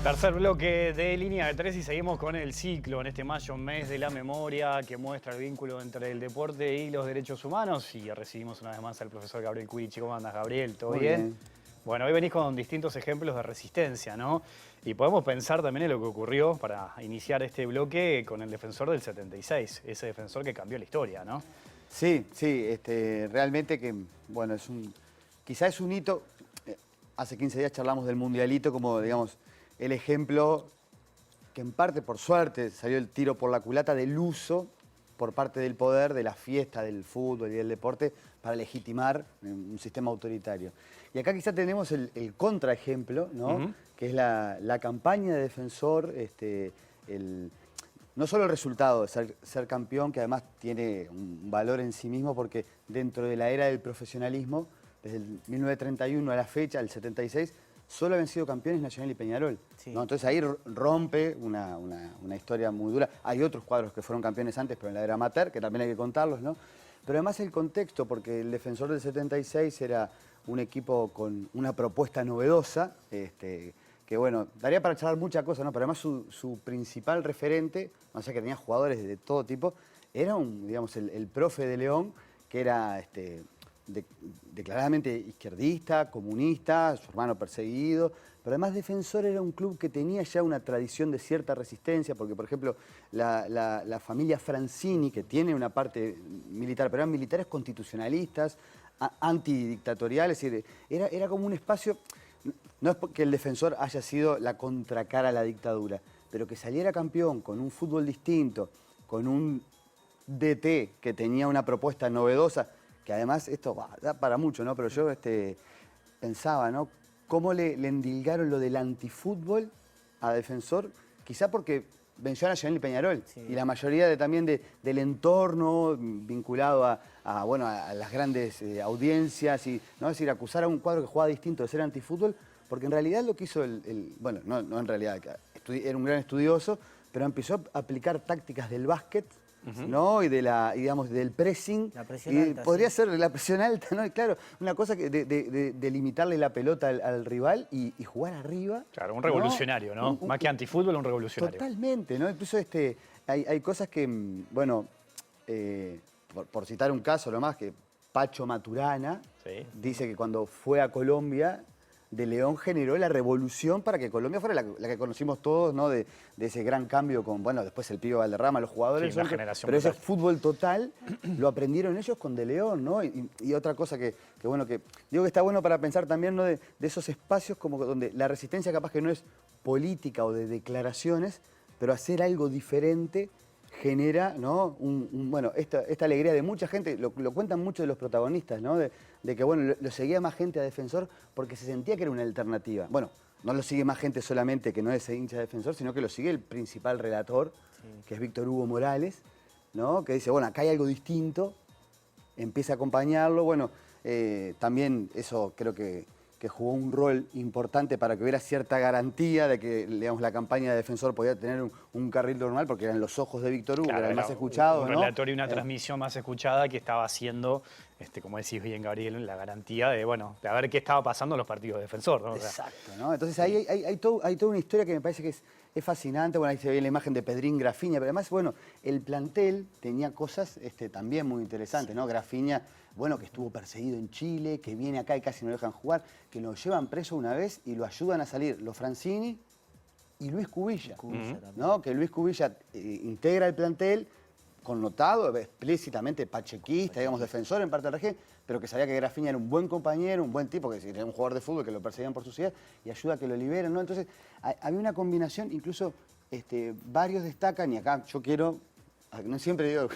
Tercer bloque de Línea de Tres y seguimos con el ciclo en este mayo, mes de la memoria, que muestra el vínculo entre el deporte y los derechos humanos. Y recibimos una vez más al profesor Gabriel Cuichi. ¿Cómo andas, Gabriel? ¿Todo bien? Bueno, hoy venís con distintos ejemplos de resistencia, ¿no? Y podemos pensar también en lo que ocurrió para iniciar este bloque con el defensor del 76, ese defensor que cambió la historia, ¿no? Sí, realmente que, bueno, quizás es un hito. Hace 15 días charlamos del mundialito como, digamos, el ejemplo que en parte, por suerte, salió el tiro por la culata del uso por parte del poder de la fiesta del fútbol y del deporte para legitimar un sistema autoritario. Y acá quizá tenemos el contraejemplo, ¿no? Que es la campaña de defensor, no solo el resultado de ser campeón, que además tiene un valor en sí mismo, porque dentro de la era del profesionalismo, desde el 1931 a la fecha, el 76, solo habían sido campeones Nacional y Peñarol. Sí. ¿No? Entonces ahí rompe una historia muy dura. Hay otros cuadros que fueron campeones antes, pero en la era amateur, que también hay que contarlos, ¿no? Pero además el contexto, porque el defensor del 76 era un equipo con una propuesta novedosa, que bueno, daría para charlar muchas cosas, ¿no? Pero además su principal referente, o sea que tenía jugadores de todo tipo, era digamos, el profe de León, que era declaradamente izquierdista, comunista, su hermano perseguido, pero además Defensor era un club que tenía ya una tradición de cierta resistencia, porque por ejemplo la familia Francini, que tiene una parte militar, pero eran militares constitucionalistas, antidictatoriales, era como un espacio. No es que el Defensor haya sido la contracara a la dictadura, pero que saliera campeón con un fútbol distinto, con un DT que tenía una propuesta novedosa, que además esto da para mucho, ¿no? Pero yo pensaba, ¿no? Cómo le endilgaron lo del antifútbol a Defensor, quizá porque venció a Nacional y Peñarol, sí. Y la mayoría también del entorno vinculado a las grandes audiencias, y, ¿no? Es decir, acusar a un cuadro que jugaba distinto de ser antifútbol, porque en realidad lo que hizo bueno, no en realidad, era un gran estudioso, pero empezó a aplicar tácticas del básquet, ¿no? Y digamos, del pressing. La presión alta. Podría ser la presión alta, ¿no? Y claro, una cosa de limitarle la pelota al rival y jugar arriba. Claro, un revolucionario, ¿no? Más que antifútbol, un revolucionario. Totalmente, ¿no? Incluso hay cosas que, bueno, por citar un caso nomás, que Pacho Maturana dice que cuando fue a Colombia, de León generó la revolución para que Colombia fuera la que conocimos todos, ¿no? De ese gran cambio con, bueno, después el Pío Valderrama, los jugadores. Sí, una generación pero total. Ese fútbol total lo aprendieron ellos con De León, ¿no? Y otra cosa que bueno, que digo que está bueno para pensar también, ¿no? De esos espacios como donde la resistencia capaz que no es política o de declaraciones, pero hacer algo diferente genera, ¿no? Bueno, esta alegría de mucha gente, lo cuentan muchos de los protagonistas, ¿no? De que, bueno, lo seguía más gente a Defensor porque se sentía que era una alternativa. Bueno, no lo sigue más gente solamente que no es hincha de Defensor, sino que lo sigue el principal relator, que es Víctor Hugo Morales, ¿no? Que dice, bueno, acá hay algo distinto, empieza a acompañarlo. Bueno, también eso creo que jugó un rol importante para que hubiera cierta garantía de que, digamos, la campaña de Defensor podía tener un carril normal, porque eran los ojos de Víctor Hugo, claro, que era el más escuchado, un ¿no? relator y una transmisión más escuchada que estaba haciendo, como decís bien, Gabriel, la garantía de, bueno, de ver qué estaba pasando en los partidos de Defensor, ¿no? Exacto, ¿no? Entonces ahí hay toda una historia que me parece que es fascinante. Bueno, ahí se ve la imagen de Pedrín Grafiña, pero además, bueno, el plantel tenía cosas también muy interesantes, ¿no? Grafiña, bueno, que estuvo perseguido en Chile, que viene acá y casi no lo dejan jugar, que lo llevan preso una vez y lo ayudan a salir los Francini y Luis Cubilla, ¿no? Que Luis Cubilla integra el plantel, connotado explícitamente pachequista, digamos, defensor en parte del régimen, pero que sabía que Grafiña era un buen compañero, un buen tipo, que era un jugador de fútbol que lo perseguían por sus ideas y ayuda a que lo liberen, ¿no? Entonces, había una combinación, incluso varios destacan, y acá yo quiero, no siempre digo...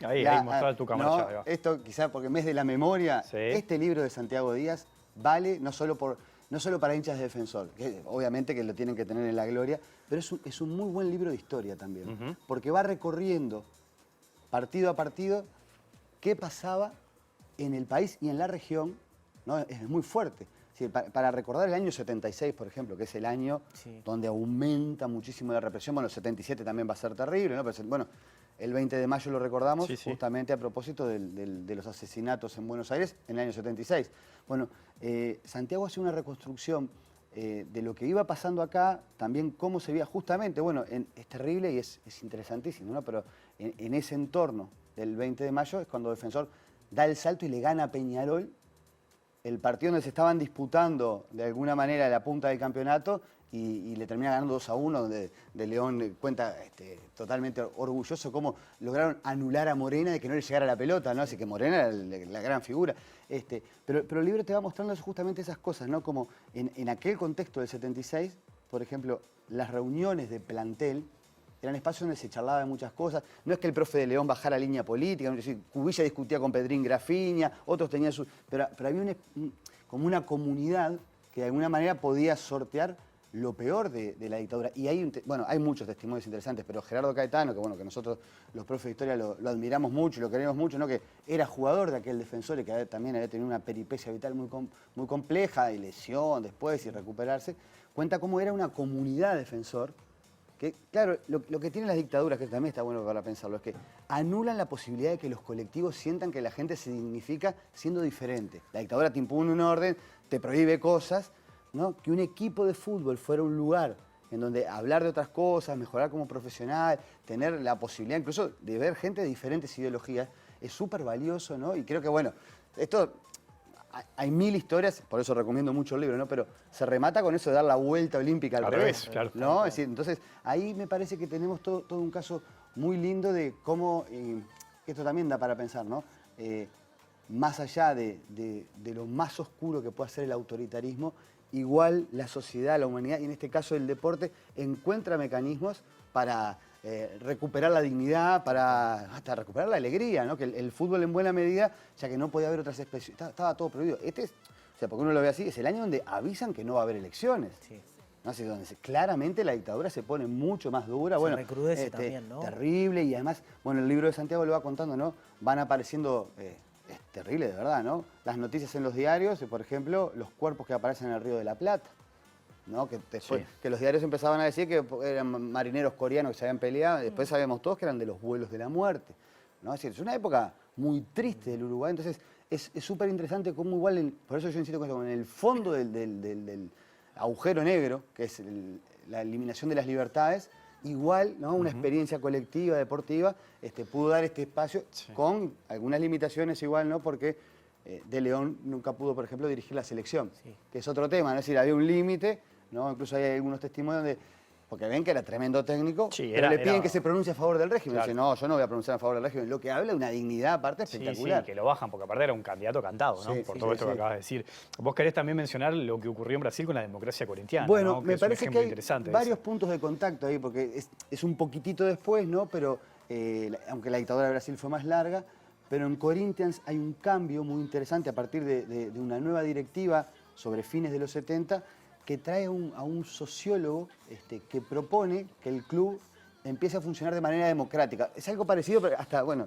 Ahí mostrar tu cámara. No, esto quizás porque en mes de la memoria, este libro de Santiago Díaz vale no solo para hinchas de Defensor, que obviamente que lo tienen que tener en la gloria, pero es un muy buen libro de historia también, porque va recorriendo partido a partido qué pasaba en el país y en la región, ¿no? Es muy fuerte. Sí, para recordar el año 76, por ejemplo, que es el año donde aumenta muchísimo la represión. Bueno, el 77 también va a ser terrible, ¿no? Pero, bueno, el 20 de mayo lo recordamos justamente a propósito de los asesinatos en Buenos Aires en el año 76. Bueno, Santiago hace una reconstrucción de lo que iba pasando acá, también cómo se veía justamente, bueno, es terrible y es interesantísimo, ¿no? Pero en ese entorno del 20 de mayo es cuando Defensor da el salto y le gana a Peñarol el partido donde se estaban disputando de alguna manera la punta del campeonato y le termina ganando 2-1, donde de León cuenta totalmente orgulloso cómo lograron anular a Morena de que no le llegara la pelota, ¿no? Así que Morena era la gran figura. Pero el libro te va mostrando justamente esas cosas, ¿no? Como en aquel contexto del 76, por ejemplo, las reuniones de plantel eran espacios donde se charlaba de muchas cosas. No es que el profe de León bajara línea política, es decir, Cubilla discutía con Pedrín Grafiña, otros tenían su... Pero había como una comunidad que de alguna manera podía sortear lo peor de la dictadura. Y hay muchos testimonios interesantes, pero Gerardo Caetano, que nosotros los profes de historia lo admiramos mucho y lo queremos mucho, ¿no? Que era jugador de aquel Defensor y que también había tenido una peripecia vital muy compleja, y lesión después y recuperarse, cuenta cómo era una comunidad Defensor. Que, claro, lo que tienen las dictaduras, que también está bueno para pensarlo, es que anulan la posibilidad de que los colectivos sientan que la gente se dignifica siendo diferente. La dictadura te impone un orden, te prohíbe cosas, ¿no? Que un equipo de fútbol fuera un lugar en donde hablar de otras cosas, mejorar como profesional, tener la posibilidad incluso de ver gente de diferentes ideologías, es súper valioso, ¿no? Y creo que, bueno, esto... Hay mil historias, por eso recomiendo mucho el libro, ¿no? Pero se remata con eso de dar la vuelta olímpica al revés, claro. ¿no? Es decir, entonces, ahí me parece que tenemos todo un caso muy lindo de cómo, esto también da para pensar, ¿no? Más allá de lo más oscuro que pueda ser el autoritarismo, igual la sociedad, la humanidad, y en este caso el deporte, encuentra mecanismos para recuperar la dignidad, para hasta recuperar la alegría, ¿no? Que el fútbol en buena medida, ya que no podía haber otras especies, estaba todo prohibido. O sea, porque uno lo ve así, es el año donde avisan que no va a haber elecciones. Sí. ¿No? Así, donde claramente la dictadura se pone mucho más dura. Se recrudece también, ¿no? Terrible, y además, bueno, el libro de Santiago lo va contando, ¿no? Van apareciendo, es terrible de verdad, ¿no? Las noticias en los diarios, por ejemplo, los cuerpos que aparecen en el Río de la Plata. ¿No? Que los diarios empezaban a decir que eran marineros coreanos que se habían peleado, y después sabíamos todos que eran de los vuelos de la muerte, ¿no? Es decir, es una época muy triste del Uruguay, entonces es súper interesante cómo igual, por eso yo insisto con esto, en el fondo del agujero negro, que es la eliminación de las libertades, igual, ¿no? Una experiencia colectiva, deportiva, pudo dar este espacio con algunas limitaciones igual, ¿no? Porque De León nunca pudo, por ejemplo, dirigir la selección, que es otro tema, ¿no? Es decir, había un límite, ¿no? Incluso hay algunos testimonios donde, porque ven que era tremendo técnico, pero le piden que se pronuncie a favor del régimen. Claro. Dice, no, yo no voy a pronunciar a favor del régimen. Lo que habla de una dignidad aparte espectacular. Sí, que lo bajan, porque aparte era un candidato cantado, ¿no? Por todo esto que acabas de decir. Vos querés también mencionar lo que ocurrió en Brasil con la democracia corintiana, bueno, ¿no? me parece que hay varios puntos de contacto ahí, porque es un poquitito después, ¿no? Pero, aunque la dictadura de Brasil fue más larga, pero en Corinthians hay un cambio muy interesante a partir de una nueva directiva sobre fines de los 70, que trae a un sociólogo que propone que el club empiece a funcionar de manera democrática. Es algo parecido, pero hasta, bueno,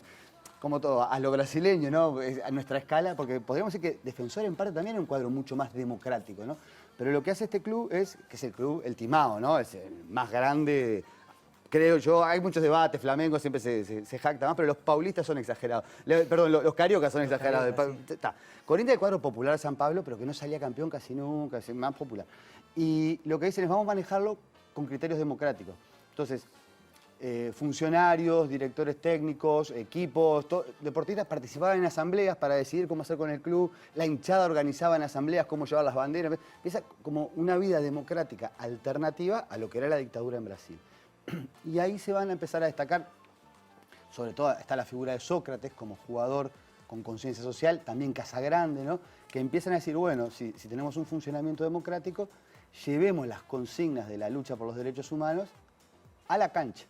como todo, a lo brasileño, ¿no? A nuestra escala, porque podríamos decir que Defensor en parte también es un cuadro mucho más democrático, ¿no? Pero lo que hace este club que es el club, el Timao, ¿no? Es el más grande, creo yo. Hay muchos debates, Flamengo siempre se jacta más, pero los paulistas son exagerados. Perdón, los cariocas son exagerados. Sí. Corinthians, el cuadro popular de San Pablo, pero que no salía campeón casi nunca, es más popular. Y lo que dicen es, vamos a manejarlo con criterios democráticos. Entonces, funcionarios, directores técnicos, equipos, deportistas participaban en asambleas para decidir cómo hacer con el club, la hinchada organizaba en asambleas cómo llevar las banderas. Empieza como una vida democrática alternativa a lo que era la dictadura en Brasil. Y ahí se van a empezar a destacar, sobre todo está la figura de Sócrates como jugador con conciencia social, también Casagrande, ¿no? Que empiezan a decir, bueno, si tenemos un funcionamiento democrático, llevemos las consignas de la lucha por los derechos humanos a la cancha,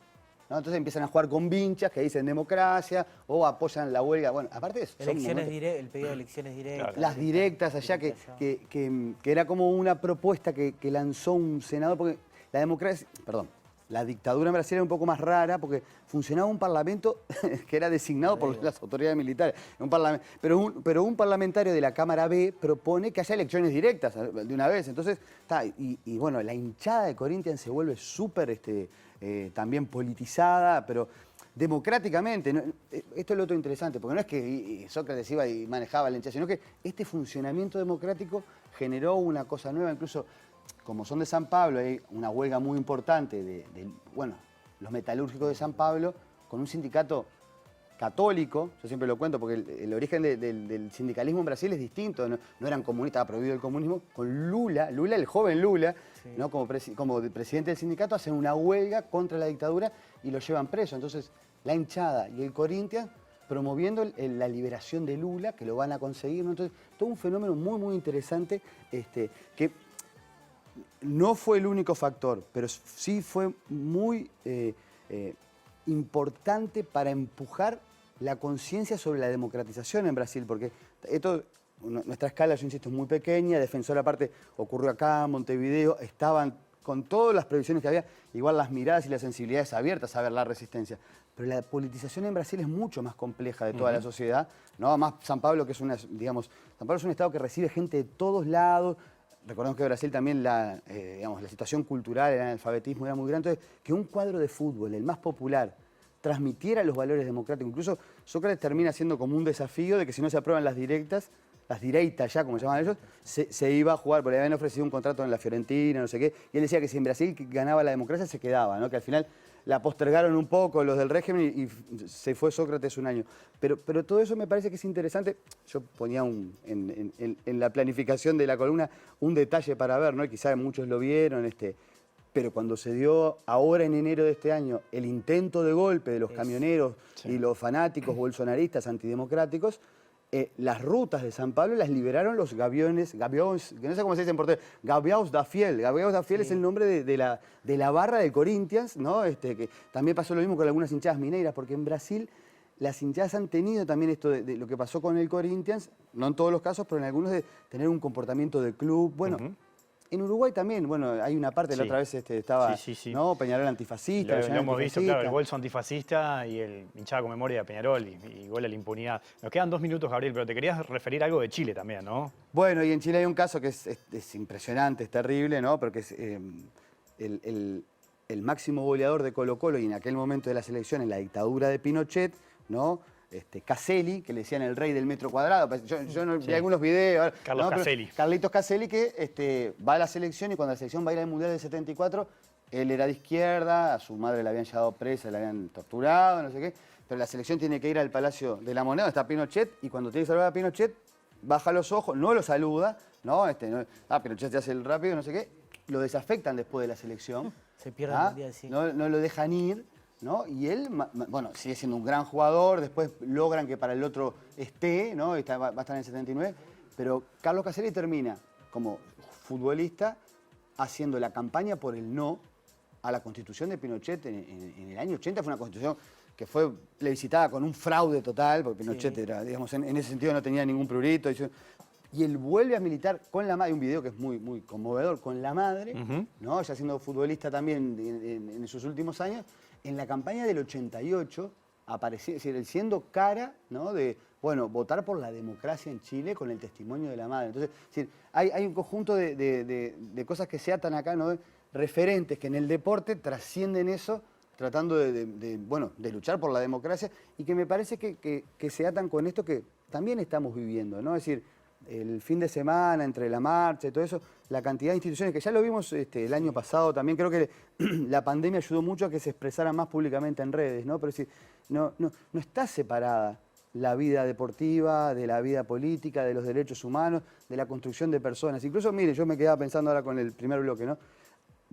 ¿no? Entonces empiezan a jugar con vinchas que dicen democracia o apoyan la huelga. Bueno, aparte de eso, el pedido de elecciones directas. Las directas allá, que era como una propuesta que lanzó un senador, porque la democracia, perdón, la dictadura en Brasil era un poco más rara porque funcionaba un parlamento que era designado por las autoridades militares. Pero un parlamentario de la Cámara B propone que haya elecciones directas de una vez. Entonces, y bueno, la hinchada de Corinthians se vuelve súper también politizada, pero democráticamente. ¿No? Esto es lo otro interesante, porque no es que Sócrates iba y manejaba la hinchada, sino que este funcionamiento democrático generó una cosa nueva. Incluso como son de San Pablo, hay una huelga muy importante bueno, los metalúrgicos de San Pablo, con un sindicato católico, yo siempre lo cuento porque el origen del sindicalismo en Brasil es distinto, no eran comunistas, estaba prohibido el comunismo, con Lula, el joven Lula, Sí. ¿no? como presidente del sindicato, hacen una huelga contra la dictadura y lo llevan preso. Entonces, la hinchada y el Corinthians promoviendo la liberación de Lula, que lo van a conseguir, ¿no? Entonces, todo un fenómeno muy, muy interesante, que no fue el único factor, pero sí fue muy importante para empujar la conciencia sobre la democratización en Brasil, porque nuestra escala, yo insisto, es muy pequeña, Defensor aparte ocurrió acá, en Montevideo, estaban con todas las previsiones que había, igual las miradas y las sensibilidades abiertas a ver la resistencia. Pero la politización en Brasil es mucho más compleja de toda la sociedad, ¿no? Además, San Pablo, que es San Pablo es un estado que recibe gente de todos lados. Recordemos que en Brasil también la situación cultural, el analfabetismo era muy grande. Entonces, que un cuadro de fútbol, el más popular, transmitiera los valores democráticos. Incluso Sócrates termina siendo como un desafío de que si no se aprueban las direitas ya, como se llaman ellos, se iba a jugar, porque le habían ofrecido un contrato en la Fiorentina, no sé qué, y él decía que si en Brasil ganaba la democracia se quedaba, ¿no? Que al final la postergaron un poco los del régimen y se fue Sócrates un año. Pero todo eso me parece que es interesante. Yo ponía en la planificación de la columna un detalle para ver, ¿no? Y quizás muchos lo vieron, pero cuando se dio ahora en enero de este año el intento de golpe de los camioneros y los fanáticos bolsonaristas antidemocráticos, las rutas de San Pablo las liberaron los gaviões, que no sé cómo se dice en portugués, Gaviões da Fiel. Gaviões da Fiel es el nombre de la barra del Corinthians, ¿no? Que también pasó lo mismo con algunas hinchadas mineiras, porque en Brasil las hinchadas han tenido también esto de lo que pasó con el Corinthians, no en todos los casos, pero en algunos de tener un comportamiento de club. Bueno, en Uruguay también, bueno, hay una parte, la otra vez estaba, ¿no? Peñarol antifascista. Lo hemos visto, claro, el bolso antifascista y el hinchada con memoria de Peñarol y gol a la impunidad. Nos quedan 2 minutos, Gabriel, pero te querías referir a algo de Chile también, ¿no? Bueno, y en Chile hay un caso que es impresionante, es terrible, ¿no? Porque es el máximo goleador de Colo-Colo y en aquel momento de la selección, en la dictadura de Pinochet, ¿no? Caselli, que le decían el rey del metro cuadrado. Yo no, vi algunos videos. Carlos Caselli. Carlitos Caselli, que va a la selección y cuando la selección va a ir al Mundial del 74, él era de izquierda, a su madre la habían llevado presa, la habían torturado, no sé qué. Pero la selección tiene que ir al Palacio de la Moneda, donde está Pinochet, y cuando tiene que saludar a Pinochet, baja los ojos, no lo saluda, ¿no? Pinochet se hace el rápido, no sé qué. Lo desafectan después de la selección. Se pierde el Mundial, sí. No lo dejan ir. ¿No? Y él, bueno, sigue siendo un gran jugador, después logran que para el otro esté, ¿no? Va a estar en el 79, pero Carlos Caselli termina como futbolista haciendo la campaña por el no a la constitución de Pinochet en el año 80. Fue una constitución que fue plebiscitada con un fraude total, porque Pinochet era, digamos, en ese sentido no tenía ningún prurito. Y él vuelve a militar con la madre, hay un video que es muy, muy conmovedor, con la madre, ¿no? Ya siendo futbolista también en sus últimos años. En la campaña del 88 apareció, es decir, siendo cara, ¿no? de, bueno, votar por la democracia en Chile con el testimonio de la madre. Entonces, es decir, hay un conjunto de cosas que se atan acá, ¿no? Referentes que en el deporte trascienden eso, tratando de luchar por la democracia y que me parece que se atan con esto que también estamos viviendo, ¿no? Es decir, el fin de semana, entre la marcha y todo eso, la cantidad de instituciones, que ya lo vimos el año pasado también, creo que la pandemia ayudó mucho a que se expresara más públicamente en redes, ¿no? Pero es decir, no está separada la vida deportiva, de la vida política, de los derechos humanos, de la construcción de personas. Incluso, mire, yo me quedaba pensando ahora con el primer bloque, ¿no?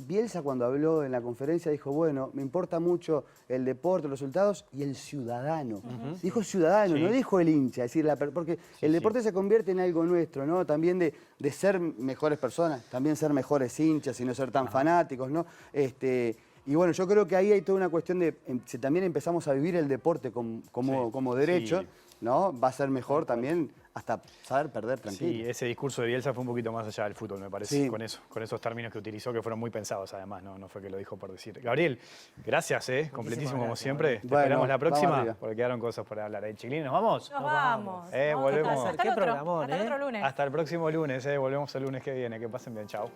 Bielsa cuando habló en la conferencia dijo, bueno, me importa mucho el deporte, los resultados y el ciudadano. Dijo ciudadano, no dijo el hincha, es decir, porque el deporte se convierte en algo nuestro, ¿no? También de ser mejores personas, también ser mejores hinchas y no ser tan fanáticos, ¿no? Y bueno, yo creo que ahí hay toda una cuestión de, si también empezamos a vivir el deporte como derecho, ¿no? Va a ser mejor también hasta saber perder tranquilo. Sí, ese discurso de Bielsa fue un poquito más allá del fútbol, me parece, con esos términos que utilizó, que fueron muy pensados además, no fue que lo dijo por decir. Gabriel, gracias, completísimo como siempre. Te esperamos la próxima, porque quedaron cosas por hablar. Chilín, ¿nos vamos? Nos vamos. Volvemos. Hasta el otro lunes. Hasta el próximo lunes, volvemos el lunes que viene. Que pasen bien, chao.